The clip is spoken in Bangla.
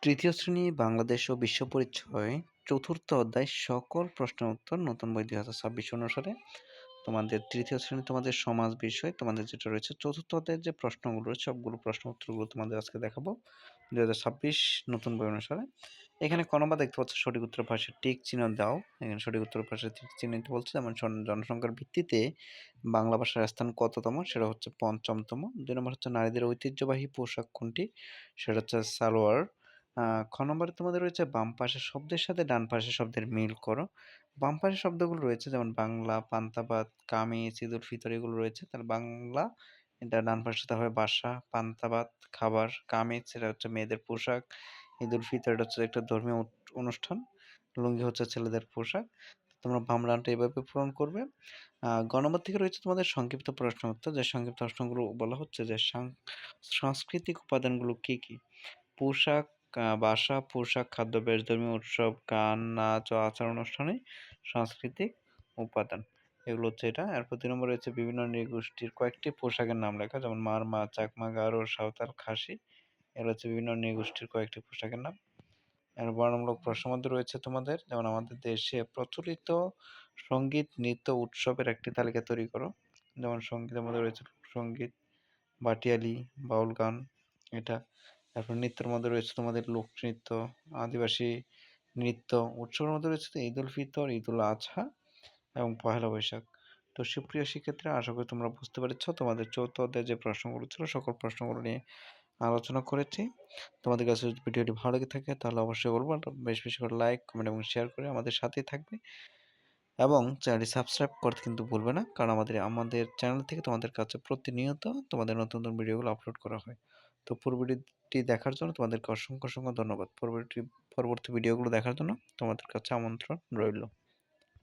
তৃতীয় শ্রেণী বাংলাদেশ ও বিশ্ব পরিচয় চতুর্থ অধ্যায় সকল প্রশ্নের উত্তর নতুন বই 2026 অনুসারে তোমাদের তৃতীয় শ্রেণী তোমাদের সমাজ বিষয় তোমাদের যেটা রয়েছে চতুর্থ অধ্যায়ের যে প্রশ্নগুলো রয়েছে সবগুলো প্রশ্ন উত্তরগুলো তোমাদের আজকে দেখাবো 2026 নতুন বই অনুসারে। এখানে ক নম্বর দেখতে পাচ্ছ সঠিক উত্তরের পাশে টিক চিহ্ন দাও। এখানে সঠিক উত্তরের পাশে টিক চিহ্ন দিতে বলছে, যেমন জনসংখ্যার ভিত্তিতে বাংলা ভাষার স্থান কততম, সেটা হচ্ছে পঞ্চমতম। 2 নম্বর হচ্ছে নারীদের ঐতিহ্যবাহী পোশাক কোনটি, সেটা হচ্ছে সালোয়ার। খ নম্বরে তোমাদের রয়েছে বাম পাশের শব্দের সাথে ডান পাশের শব্দের মিল করো। বাম পাশের শব্দগুলো রয়েছে যেমন বাংলা, পান্তাভাত, কামিজ, ঈদুল ফিতর এগুলো রয়েছে। তাহলে বাংলা এটা ডান পাশে হবে বাসা, পান্তাভাত খাবার, কামিজ এটা হচ্ছে মেয়েদের পোশাক, ঈদুল ফিতর এটা হচ্ছে একটা ধর্মীয় অনুষ্ঠান, লুঙ্গি হচ্ছে ছেলেদের পোশাক। তোমরা বাম ডানটা এভাবে পূরণ করবে। গ নম্বর থেকে রয়েছে তোমাদের সংক্ষিপ্ত প্রশ্ন উত্তর, যে সংক্ষিপ্ত প্রশ্নগুলো বলা হচ্ছে যে সাংস্কৃতিক উপাদানগুলো কি কি। পোশাক, বাসা, পোশাক, খাদ্যাভ্যাস, ধর্মীয় উৎসব, গান, নাচ ও আচার অনুষ্ঠানে সাংস্কৃতিক উপাদান। এগুলো হচ্ছে এটা। এরপর ২ নম্বরে রয়েছে বিভিন্ন নৃগোষ্ঠীর কয়েকটি পোশাকের নাম লেখা, যেমন মারমা, চাকমা, গারো, সাঁওতাল, খাসি। এগুলো হচ্ছে বিভিন্ন নৃগোষ্ঠীর কয়েকটি পোশাকের নাম। এর বর্ণনামূলক প্রশ্নের মধ্যে রয়েছে তোমাদের, যেমন আমাদের দেশে প্রচলিত সঙ্গীত, নৃত্য, উৎসবের একটি তালিকা তৈরি করো। যেমন সঙ্গীতের মধ্যে রয়েছে লোকসঙ্গীত, ভাটিয়ালি, বাউল গান এটা। তারপর নৃত্যের মধ্যে রয়েছে তোমাদের লোকনৃত্য, আদিবাসী নৃত্য। উৎসবের মধ্যে রয়েছে ঈদুল ফিতর, ঈদুল আজহা এবং পহেলা বৈশাখ। তো সুপ্রিয় শিক্ষার্থীরা, আশা করি তোমরা বুঝতে পেরেছ। তোমাদের চৌদ্দ অধ্যায়ে যে প্রশ্নগুলো ছিল সকল প্রশ্নগুলো নিয়ে আলোচনা করেছি। তোমাদের কাছে যদি ভিডিওটি ভালো লেগে থাকে তাহলে অবশ্যই বলবো বেশি বেশি করে লাইক, কমেন্ট এবং শেয়ার করে আমাদের সাথেই থাকবে, এবং চ্যানেলটি সাবস্ক্রাইব করতে কিন্তু ভুলবে না, কারণ আমাদের চ্যানেল থেকে তোমাদের কাছে প্রতিনিয়ত তোমাদের নতুন নতুন ভিডিওগুলো আপলোড করা হয়। তো পুরো ভিডিওটি দেখার জন্য তোমাদেরকে অসংখ্য অসংখ্য ধন্যবাদ। পরবর্তী ভিডিওগুলো দেখার জন্য তোমাদের কাছে আমন্ত্রণ রইল।